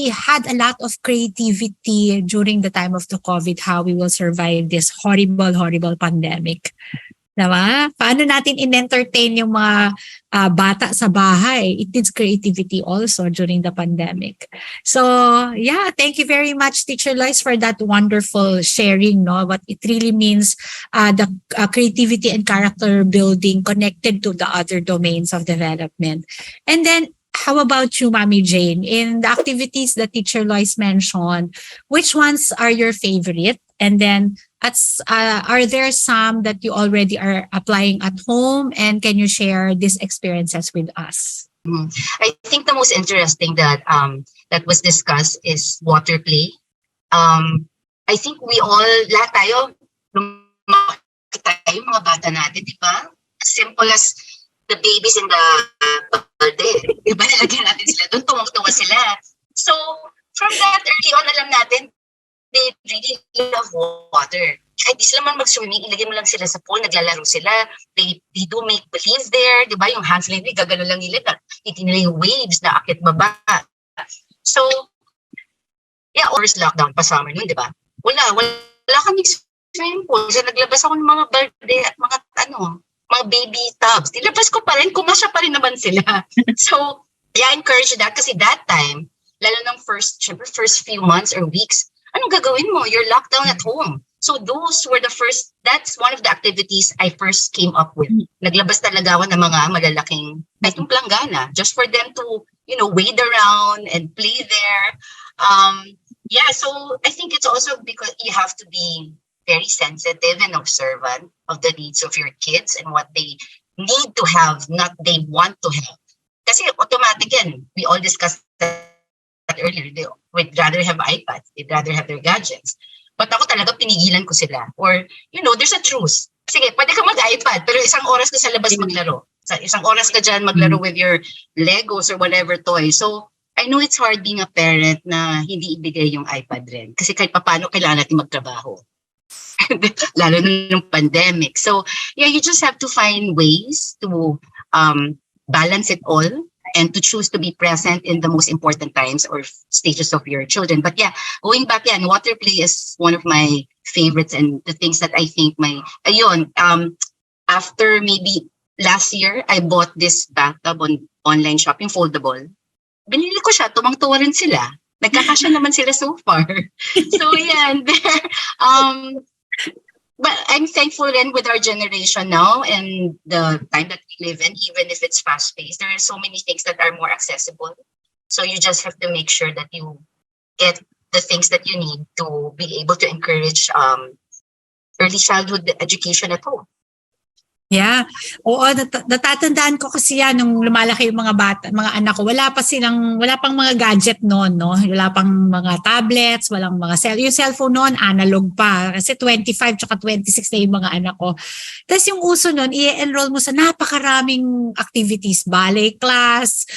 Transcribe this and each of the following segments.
we had a lot of creativity during the time of the COVID, how we will survive this horrible, horrible pandemic. Diba? Paano natin in-entertain yung mga bata sa bahay? It needs creativity also during the pandemic. So, yeah, thank you very much, Teacher Lois, for that wonderful sharing, no? What it really means, the creativity and character building connected to the other domains of development. And then, how about you, Mommy Jane? In the activities that Teacher Lois mentioned, which ones are your favorite? And then, are there some that you already are applying at home? And can you share these experiences with us? I think the most interesting that was discussed is water play. I think we all, lahat tayo, lumaki tayo, mga bata natin, di ba? As simple as the babies in the balde. Di ba, nilagyan natin sila doon, tuwang-tuwa sila. So, from that early on, alam natin, they really love water. Kahit di sila man mag-swimming, ilagay mo lang sila sa pool, naglalaro sila. They do make believe there, di ba? Yung hands like gagano lang nila, hindi nila yung waves na akit baba. So, yeah, first lockdown pa summer nun, di ba? Wala kaming swimming pool. So, naglabas ako ng mga balde at mga baby tubs. Nilabas ko pa rin, kumasya pa rin naman sila. So, yeah, I encourage that kasi that time, lalo ng first few months or weeks, anong gagawin mo? You're locked down at home. So those were that's one of the activities I first came up with. Naglabas talaga ako ng mga malalaking, yung planggana, just for them to, wade around and play there. So I think it's also because you have to be very sensitive and observant of the needs of your kids and what they need to have, not they want to have. Kasi automatic yan. We all discussed that earlier. They would rather have iPads. They'd rather have their gadgets. But ako talaga pinigilan ko sila. Or, there's a truce. Sige, pwede ka mag-iPad, pero isang oras ka sa labas maglaro. Isang oras ka dyan maglaro with your Legos or whatever toys. So, I know it's hard being a parent na hindi ibigay yung iPad rin. Kasi kahit paano kailangan natin magtrabaho. Lalo nung pandemic. So, yeah, you just have to find ways to balance it all and to choose to be present in the most important times or stages of your children. But yeah, going back, water play is one of my favorites and the things that I think after maybe last year, I bought this bathtub on online shopping, foldable. Binili ko siya, tumang-tuwa rin sila. Nagkakasya naman sila so far. So yeah, and there, but I'm thankful then with our generation now and the time that we live in, even if it's fast-paced, there are so many things that are more accessible. So you just have to make sure that you get the things that you need to be able to encourage early childhood education at home. Yeah. Oo, natatandaan ko kasi yan nung lumalaki yung mga bata, mga anak ko, wala pang mga gadget noon, no? Wala pang mga tablets, walang mga yung cellphone noon, analog pa. Kasi 25 tsaka 26 na yung mga anak ko. Tapos yung uso noon, i-enroll mo sa napakaraming activities, ballet class,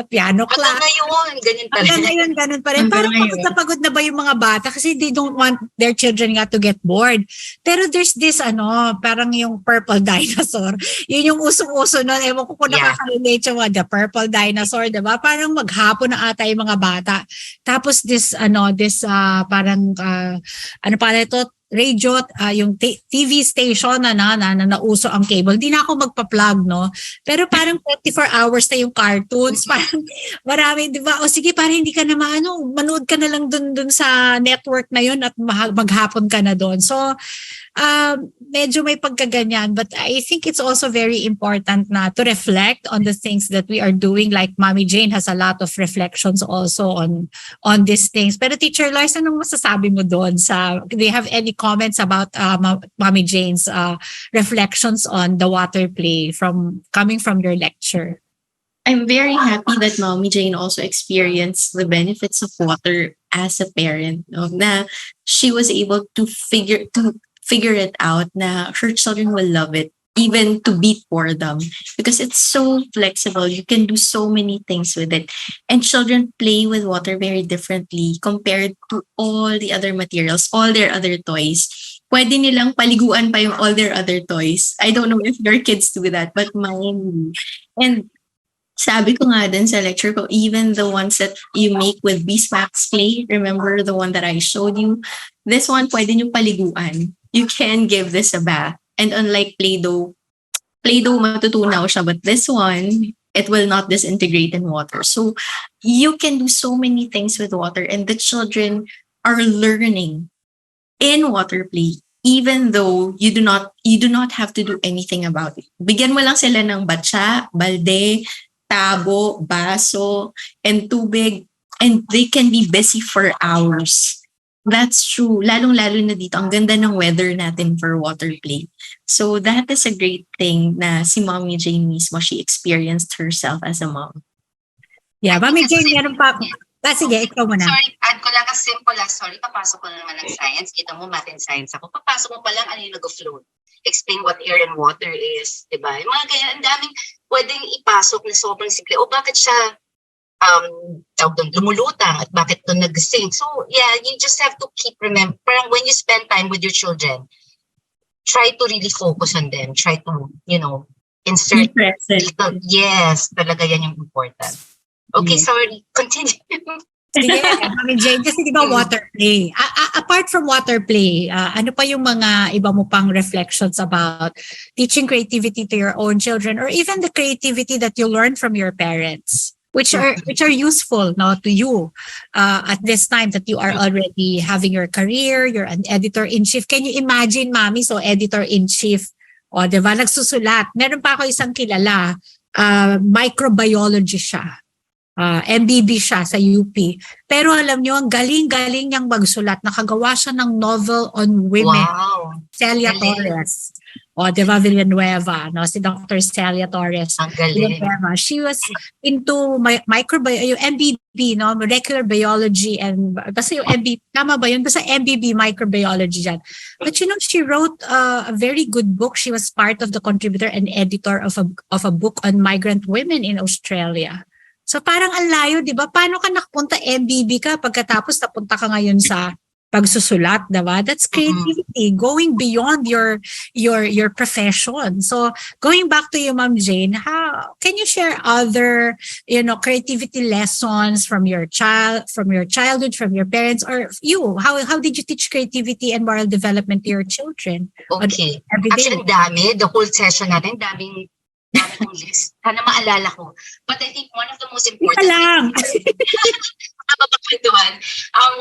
piano class. Hanggang ngayon, ganun pa rin. Parang pagod na ba yung mga bata kasi they don't want their children nga to get bored. Pero there's this, parang yung purple dinosaur. Yun yung usong-uso nun. Ewan ko kung nakaka-relate yung the purple dinosaur, diba? Parang maghapon na ata yung mga bata. Tapos parang, radio, yung TV station na nauso ang cable. Hindi na ako magpa-plug, no? Pero parang 24 hours na yung cartoons. Parang marami, di ba? O sige, parang hindi ka na manood ka na lang dun sa network na yun at maghapon ka na dun. So, medyo may pagkaganyan, but I think it's also very important na to reflect on the things that we are doing. Like Mommy Jane has a lot of reflections also on these things. Pero Teacher Lois, anong masasabi mo doon? Do you have any comments about Mommy Jane's reflections on the water play coming from your lecture? I'm very happy that Mommy Jane also experienced the benefits of water as a parent. No? Na she was able to figure it out na her children will love it, even to beat boredom, because it's so flexible. You can do so many things with it. And children play with water very differently compared to all the other materials, all their other toys. Pwede nilang paliguan pa yung all their other toys. I don't know if your kids do that, but mine. And Sabi ko nga din sa lecture ko, even the ones that you make with beeswax clay, remember the one that I showed you? This one, pwede nyo paliguan. You can give this a bath. And unlike Play-Doh matutunaw siya, but this one, it will not disintegrate in water. So you can do so many things with water, and the children are learning in water play, even though you do not have to do anything about it. Bigyan mo lang sila ng batsa, balde, tabo, baso, and tubig, and they can be busy for hours. That's true. Lalong-lalo na dito, ang ganda ng weather natin for water play. So that is a great thing na si Mommy Jane mismo, she experienced herself as a mom. Yeah, Mommy Jane, meron pa. Sige, ikaw muna. Sorry, add ko lang kasi simple lang. Sorry, papasok ko na naman ng science. Kita mo, math and science ako. Papasok mo pa lang, ano yung nag-float. Explain what air and water is. Diba? Yung mga ganyan, ang daming pwedeng ipasok na sobrang simple. O bakit siya tawag doon, lumulutang at bakit doon nag-sing. So, yeah, you just have to keep remember. Parang when you spend time with your children, try to really focus on them. Try to, insert. Little, yes, talaga yan yung important. Okay, sorry. Continue. Sige, Mami Jane, kasi di ba water play? Apart from water play, ano pa yung mga iba mo pang reflections about teaching creativity to your own children or even the creativity that you learn from your parents? Which are useful now to you at this time that you are already having your career, you're an editor-in-chief. Can you imagine, Mami, so editor-in-chief, o diba, nagsusulat. Meron pa ako isang kilala, microbiology siya. MBB siya sa UP. Pero alam nyo, ang galing-galing niyang magsulat. Nakagawa siya ng novel on women. Wow. Celia Torres. O, diba, Villanueva, no? Si Dr. Celia Torres. Ang galing. Villanueva. She was into yung MBB, no? Molecular biology and, basta yung MBB, tama ba yun? Basta MBB, microbiology dyan. But she wrote a very good book. She was part of the contributor and editor of a book on migrant women in Australia. So parang ang layo, di ba? Paano ka nakapunta MBB ka pagkatapos napunta ka ngayon sa pagsusulat, diba? That's creativity, going beyond your profession. So going back to you, Ma'am Jane, how can you share other, creativity lessons from your childhood, from your parents, or you? How did you teach creativity and moral development to your children? Okay. Every day? Actually, dami. The whole session natin, daming list. Sana maalala ko. But I think one of the most important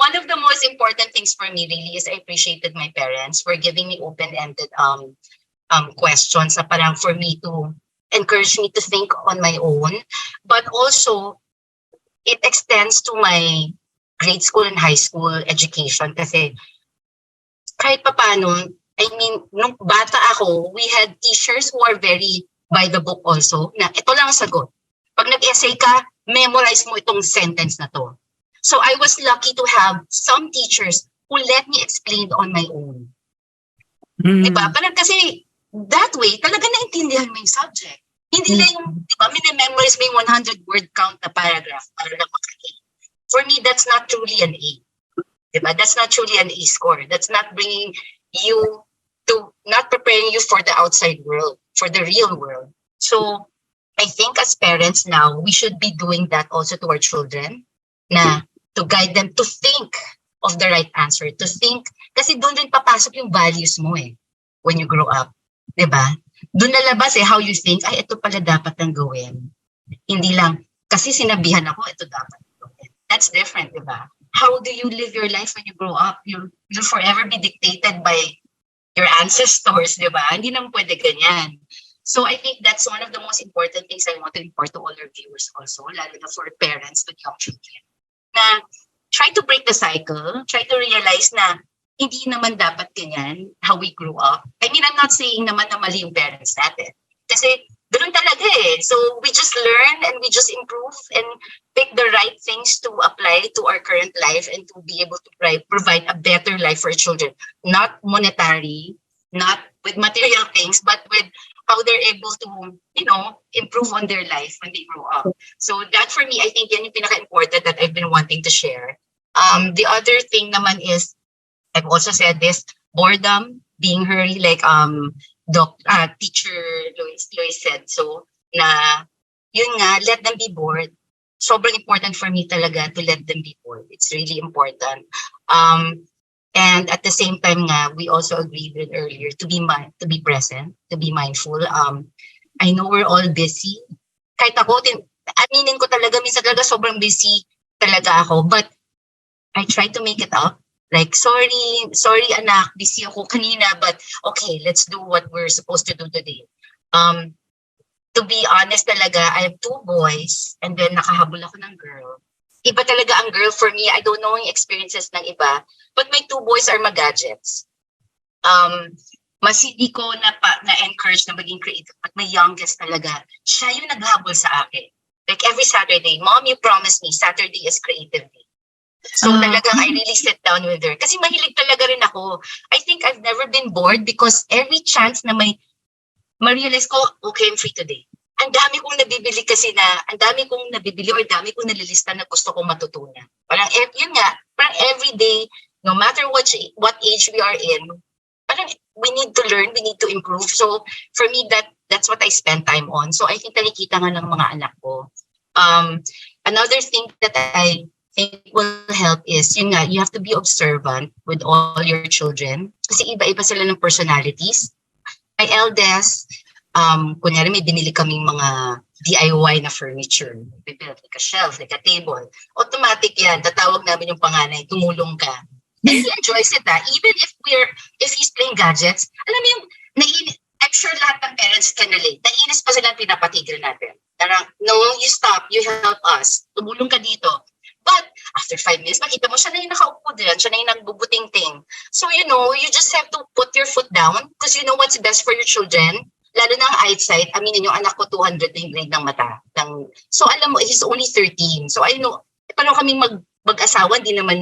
one of the most important things for me really is I appreciated my parents for giving me open-ended questions na parang for me to encourage me to think on my own. But also, it extends to my grade school and high school education kasi kahit papaano, I mean, nung bata ako, we had teachers who are very by the book also, na ito lang ang sagot. Pag nag-essay ka, memorize mo itong sentence na to. So I was lucky to have some teachers who let me explain on my own. Diba? Parang kasi that way, talaga naintindihan mo yung subject. Hindi lang yung, diba, minimemorize mo yung 100-word count na paragraph para lang maka-A. For me, that's not truly an A. Diba? That's not truly an A score. That's not bringing you to, not preparing you for the outside world, for the real world. So I think as parents now, we should be doing that also to our children, na to guide them to think of the right answer, to think, kasi doon rin papasok yung values mo when you grow up. Diba? Doon nalabas how you think, ay, ito pala dapat ang gawin. Hindi lang, kasi sinabihan ako, ito dapat gawin. That's different, diba? How do you live your life when you grow up? You'll forever be dictated by your ancestors, diba? Hindi naman pwede ganyan. So I think that's one of the most important things I want to impart to all our viewers also, lalo na for parents with young children. Na try to break the cycle, try to realize na hindi naman dapat ganyan how we grew up. I mean, I'm not saying naman na mali yung parents natin. Kasi ganun talaga So we just learn and we just improve and pick the right things to apply to our current life and to be able to provide a better life for our children. Not monetary, not with material things, but with how they're able to, improve on their life when they grow up. So that for me, I think yan yung pinaka-important that I've been wanting to share. The other thing naman is, I've also said this, boredom, being hurry, like teacher Lois said, so na yun nga, let them be bored. Sobrang important for me talaga to let them be bored. It's really important. And at the same time nga, we also agreed with earlier to be present, to be mindful. I know we're all busy. Kahit ako, aminin ko talaga, minsan talaga sobrang busy talaga ako. But I try to make it up. Like, sorry anak, busy ako kanina, but okay, let's do what we're supposed to do today. To be honest talaga, I have 2 boys and then nakahabol ako ng girl. Iba talaga ang girl for me. I don't know yung experiences ng iba, but my 2 boys are mag-gadgets. Mas hindi ko na-encourage na maging creative, but my youngest talaga, siya yung naghabol sa akin. Like every Saturday, Mom, you promised me Saturday is creative day. So talagang I really sit down with her. Kasi mahilig talaga rin ako. I think I've never been bored because every chance na ma-realize ko, okay, I'm free today. Ang dami kong nabibili kasi ang dami kong nabibili or dami kong nalilista na gusto kong matutunan. Parang, yun nga, parang every day, no matter what age we are in, parang we need to learn, we need to improve. So for me, that's what I spend time on. So I think nakikita nga ng mga anak ko. Another thing that I think will help is, yun nga, you have to be observant with all your children. Kasi iba-iba sila ng personalities. My eldest, kunyari may binili kaming mga DIY na furniture. We built like a shelf, like a table. Automatic yan. Tatawag namin yung panganay, tumulong ka. And he enjoys it. Even if he's playing gadgets, alam mo yung, I'm sure lahat ng parents can relate. Naiinis pa sila pinapatigil natin. Parang, no, you stop, you help us. Tumulong ka dito. But after 5 minutes, makita mo siya na yung nakaupo din. Siya na yung nagbubuting-ting. So, you just have to put your foot down because you know what's best for your children. Lalo na ang eyesight. Aminin yung anak ko 200 na yung grade ng mata. So, alam mo, he's only 13. So, I know, paano kaming mag-asawa, hindi naman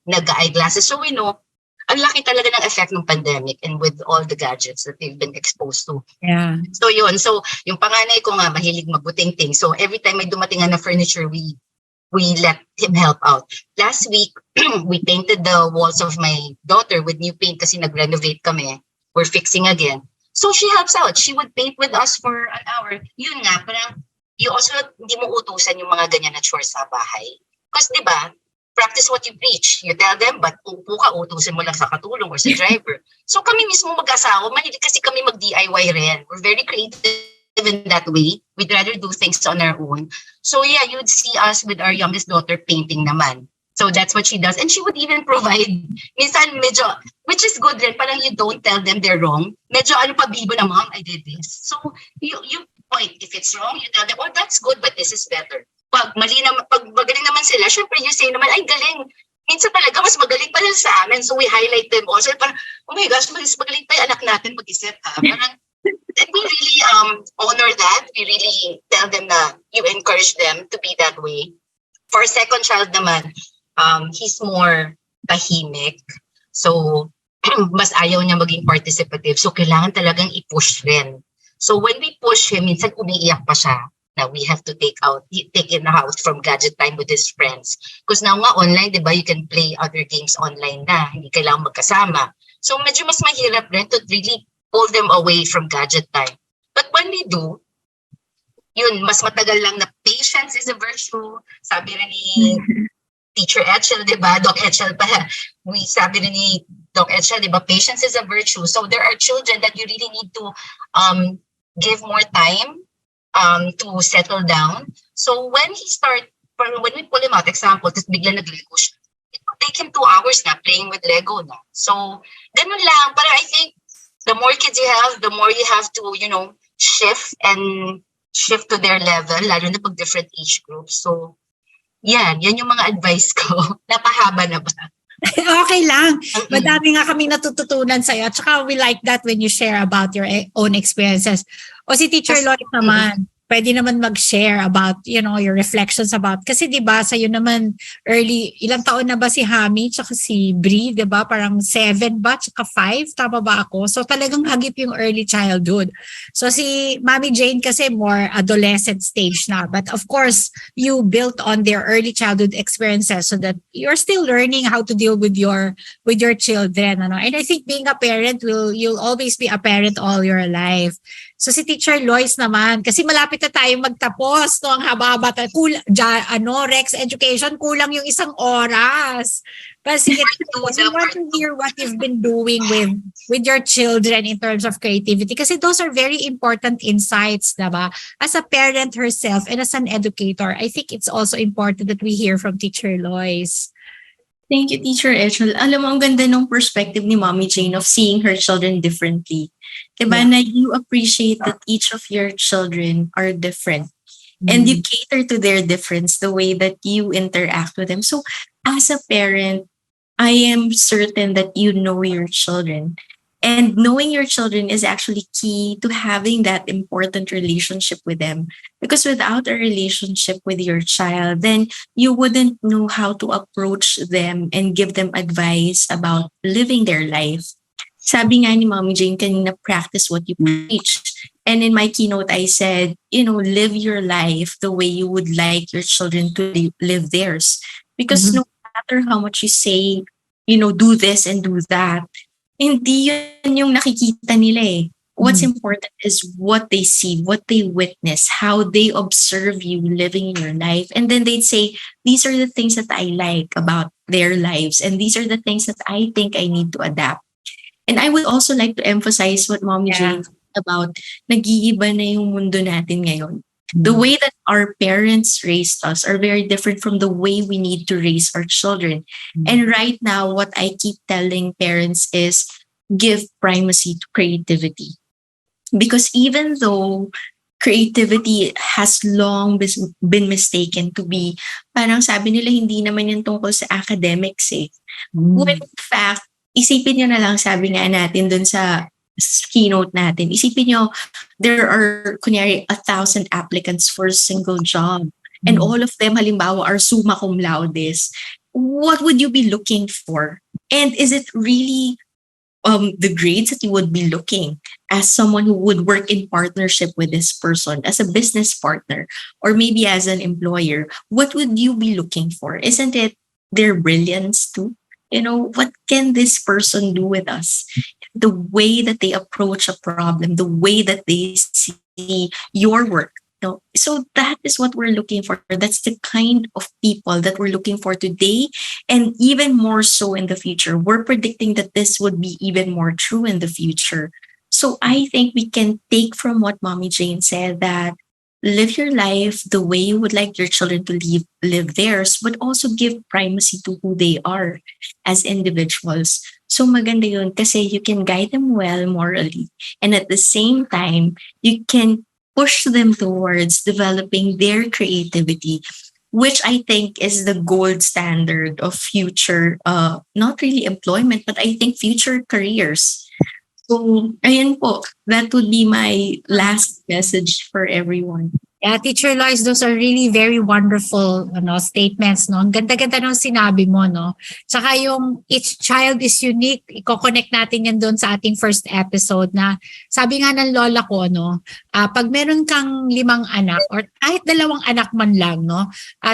nag-eyeglasses. So, ang laki talaga ng effect ng pandemic and with all the gadgets that they've been exposed to. Yeah. So, yun. So, yung panganay ko nga, mahilig magbuting-ting. So, every time may dumating na furniture, we let him help out. Last week, we painted the walls of my daughter with new paint kasi nag-renovate kami. We're fixing again. So she helps out. She would paint with us for an hour. Yun nga, parang you also, hindi mo utusan yung mga ganyan na chores sa bahay. Because diba, practice what you preach. You tell them, but upo ka, utusin mo lang sa katulong or sa driver. So kami mismo mag-asawa, mahilig kasi kami mag-DIY rin. We're very creative in that way. We'd rather do things on our own. So yeah, you'd see us with our youngest daughter painting naman. So that's what she does. And she would even provide, minsan medyo, which is good rin, parang you don't tell them they're wrong. Medyo pabibo na, Mom, I did this. So you point, if it's wrong, you tell them, oh, that's good, but this is better. Pag magaling naman sila, syempre you say naman, ay galing. Minsan talaga, mas magaling pa rin sa amin. So we highlight them also. Parang, oh my gosh, mas magaling pa yung anak natin mag-isip. Parang, and we really honor that. We really tell them na you encourage them to be that way. For a second child naman, he's more tahimik. So, mas ayaw niya maging participative. So, kailangan talagang i-push rin. So, when we push him, minsan umiiyak pa siya na we have to take in the house from gadget time with his friends. Because now nga online, di ba, you can play other games online na. Hindi kailangan magkasama. So, medyo mas mahirap rin to really pull them away from gadget time. But when we do, yun, mas matagal lang na patience is a virtue. Sabi rin ni Teacher Etchel, di ba? Doc Etchel pa. Sabi rin ni Doc Etchel, di ba? Patience is a virtue. So there are children that you really need to give more time to settle down. So when we pull him out, example, tapos bigla nag-Lego siya, it will take him 2 hours na playing with Lego na. So, ganun lang. Pero I think the more kids you have, the more you have to, shift to their level, lalo na pag different age groups. So, yan yung mga advice ko. Napahaba na ba? Okay lang. Madami nga kaming natututunan sa'yo. At saka we like that when you share about your own experiences. O si Teacher Lois naman, pwede naman mag-share about, your reflections about, kasi di ba sa'yo naman early, ilang taon na ba si Hami tsaka si Brie, di ba? Parang 7 ba tsaka 5? Tama ba ako? So talagang hagip yung early childhood. So si Mommy Jane kasi more adolescent stage na. But of course, you built on their early childhood experiences so that you're still learning how to deal with your children. And I think being a parent, you'll always be a parent all your life. So si Teacher Lois naman, kasi malapit na tayo magtapos, no? Ang haba-haba, Rex Education, kulang yung 1 oras. But sige, we want to hear what you've been doing with your children in terms of creativity, kasi those are very important insights, diba? As a parent herself and as an educator, I think it's also important that we hear from Teacher Lois. Thank you, Teacher Etchel. Alam mo, ang ganda ng perspective ni Mommy Jane of seeing her children differently. Diba, na you appreciate that each of your children are different. And you cater to their difference the way that you interact with them. So, as a parent, I am certain that you know your children. And knowing your children is actually key to having that important relationship with them. Because without a relationship with your child, then you wouldn't know how to approach them and give them advice about living their life. Sabi nga ni Mommy Jane kanina, practice what you preach. And in my keynote, I said, live your life the way you would like your children to live theirs. Because no matter how much you say, do this and do that, hindi yun yung nakikita nila eh. What's important is what they see, what they witness, how they observe you living in your life. And then they'd say, these are the things that I like about their lives. And these are the things that I think I need to adapt. And I would also like to emphasize what Mommy Jane said about nag-iiba na yung mundo natin ngayon. The way that our parents raised us are very different from the way we need to raise our children. And right now, what I keep telling parents is give primacy to creativity. Because even though creativity has long been mistaken to be, parang sabi nila hindi naman yung tungkol sa academics eh. When in fact, isipin nyo na lang, sabi nga natin dun sa keynote natin, isipin nyo, there are, kunyari, 1,000 applicants for a single job. And all of them, halimbawa, are summa cum laudes. What would you be looking for? And is it really the grades that you would be looking as someone who would work in partnership with this person, as a business partner, or maybe as an employer? What would you be looking for? Isn't it their brilliance too? What can this person do with us? The way that they approach a problem, the way that they see your work. So that is what we're looking for. That's the kind of people that we're looking for today, and even more so in the future. We're predicting that this would be even more true in the future. So I think we can take from what Mommy Jane said, that live your life the way you would like your children to live theirs, but also give primacy to who they are as individuals. So maganda yun kasi you can guide them well morally. And at the same time, you can push them towards developing their creativity, which I think is the gold standard of future, not really employment, but I think future careers. So, ayan po, that would be my last message for everyone. Yeah, Teacher Lois, those are really very wonderful statements. No? Ang ganda-ganda ng sinabi mo. No? Tsaka yung each child is unique, i-connect natin yan doon sa ating first episode na sabi nga ng lola ko, pag meron kang 5 anak or kahit 2 anak man lang,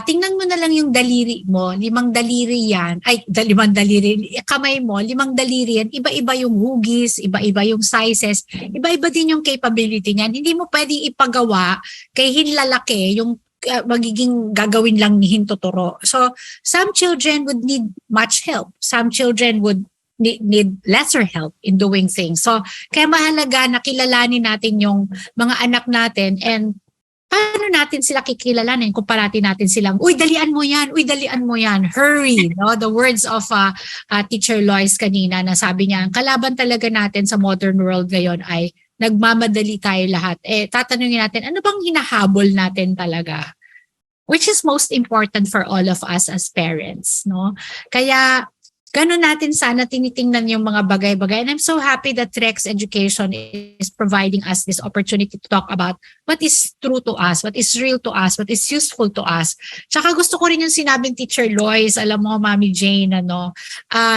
tingnan mo na lang yung daliri mo, 5 daliri yan, 5 daliri, kamay mo, 5 daliri yan, iba-iba yung hugis, iba-iba yung sizes, iba-iba din yung capability niyan. Hindi mo pwedeng ipagawa kay hinlalaki yung magiging gagawin lang ni hintuturo. So, some children would need much help. Some children would need lesser help in doing things. So, kaya mahalaga na kilalanin natin yung mga anak natin, and paano natin sila kikilalanin kung parati natin silang, uy, dalian mo yan, hurry. No? The words of Teacher Lois kanina na sabi niya, ang kalaban talaga natin sa modern world ngayon ay nagmamadali tayo lahat. Tatanungin natin, ano bang hinahabol natin talaga? Which is most important for all of us as parents. No? Kaya, ganun natin sana tinitingnan yung mga bagay-bagay. And I'm so happy that Rex Education is providing us this opportunity to talk about what is true to us, what is real to us, what is useful to us. Tsaka gusto ko rin yung sinabing Teacher Lois, alam mo, Mommy Jane,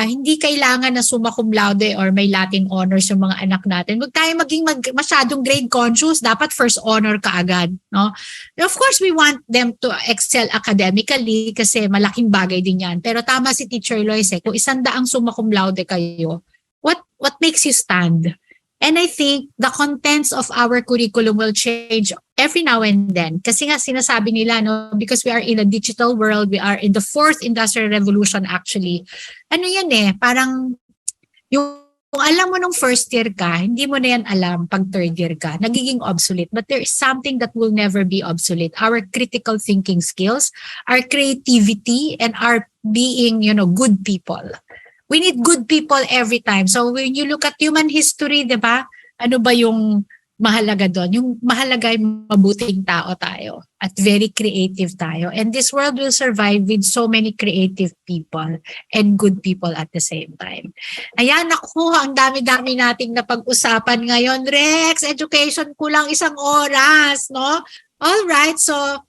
hindi kailangan na summa cum laude or may Latin honors yung mga anak natin. Huwag tayo maging masyadong grade conscious. Dapat first honor ka agad. No? Of course, we want them to excel academically kasi malaking bagay din yan. Pero tama si Teacher Lois, kung 100 summa cum laude kayo, what makes you stand? And I think the contents of our curriculum will change every now and then. Kasi nga sinasabi nila, no, because we are in a digital world, we are in the fourth industrial revolution actually. Ano yan parang yung kung alam mo nung first year ka, hindi mo na yan alam pag third year ka. Nagiging obsolete. But there is something that will never be obsolete. Our critical thinking skills, our creativity, and our being, good people. We need good people every time. So when you look at human history, di ba? Ano ba yung mahalaga doon? Yung mahalaga yung mabuting tao tayo at very creative tayo. And this world will survive with so many creative people and good people at the same time. Ayan, naku, ang dami-dami nating napag-usapan ngayon. Rex, education kulang isang oras, no? All right, so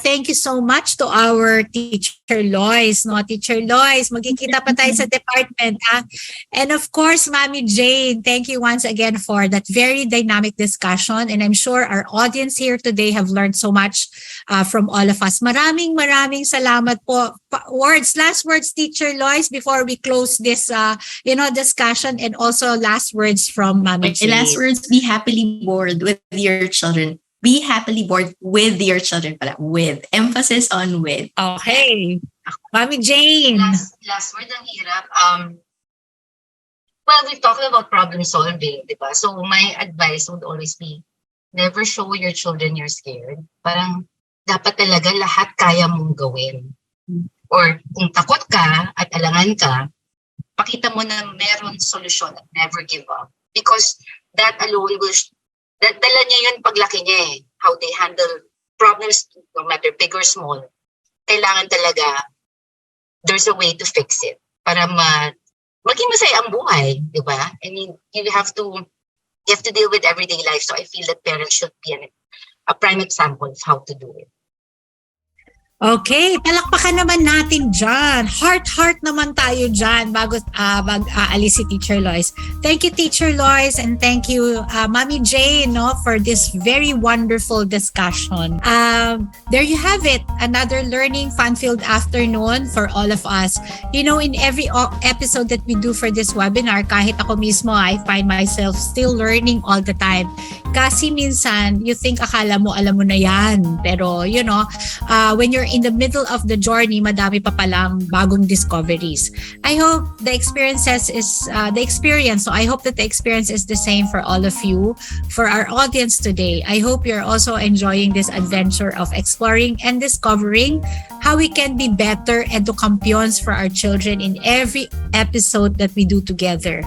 thank you so much to our teacher Lois, no? Teacher Lois, magkikita pa tayo sa department, ha? And of course, Mommy Jane, thank you once again for that very dynamic discussion. And I'm sure our audience here today have learned so much from all of us. Maraming salamat po. Last words, Teacher Lois, before we close this, discussion, and also last words from Mommy Jane. Last words, be happily bored with your children. Be happily bored with your children pala. With. Emphasis on with. Okay. Mommy Jane. Last word, ang hirap. Well, we've talked about problem solving, di ba? So my advice would always be, never show your children you're scared. Parang dapat talaga lahat kaya mong gawin. Or kung takot ka at alangan ka, pakita mo na meron solusyon at never give up. Because that alone will dala niya yun paglaki niya how they handle problems, no matter big or small. Kailangan talaga, there's a way to fix it para maging masaya ang buhay, di ba? I mean, you have to deal with everyday life. So I feel that parents should be a prime example of how to do it. Okay, palakpakan naman natin dyan. Heart naman tayo dyan bago mag-aalis si Teacher Lois. Thank you, Teacher Lois, and thank you, Mommy Jane, for this very wonderful discussion. There you have it, another learning fun-filled afternoon for all of us. In every episode that we do for this webinar, kahit ako mismo, I find myself still learning all the time. Kasi minsan, you think akala mo, alam mo na yan. Pero, when you're in the middle of the journey, madami pa palang bagong discoveries. I hope the experience. So I hope that the experience is the same for all of you, for our audience today. I hope you're also enjoying this adventure of exploring and discovering how we can be better educampions for our children in every episode that we do together.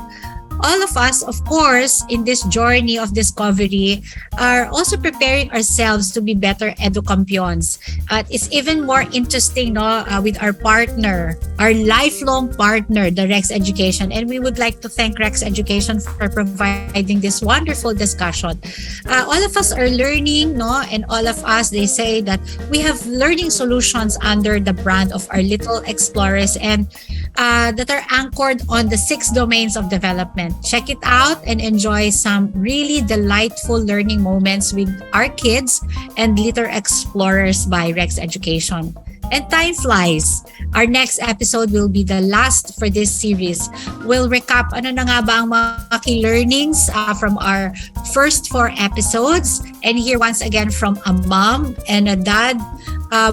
All of us, of course, in this journey of discovery are also preparing ourselves to be better educampions. It's even more interesting with our partner, our lifelong partner, the Rex Education. And we would like to thank Rex Education for providing this wonderful discussion. All of us are learning, and all of us, they say that we have learning solutions under the brand of our little explorers and that are anchored on the 6 domains of development. Check it out and enjoy some really delightful learning moments with our kids and little explorers by Rex Education. And time flies. Our next episode will be the last for this series. We'll recap ano na nga ba ang mga key learnings from our first 4 episodes and hear once again from a mom and a dad.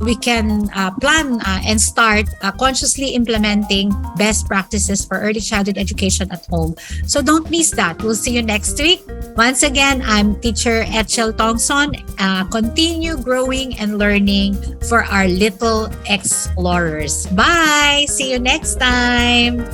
We can plan and start consciously implementing best practices for early childhood education at home. So don't miss that. We'll see you next week. Once again, I'm teacher Etchel Tongson. Continue growing and learning for our little explorers. Bye! See you next time!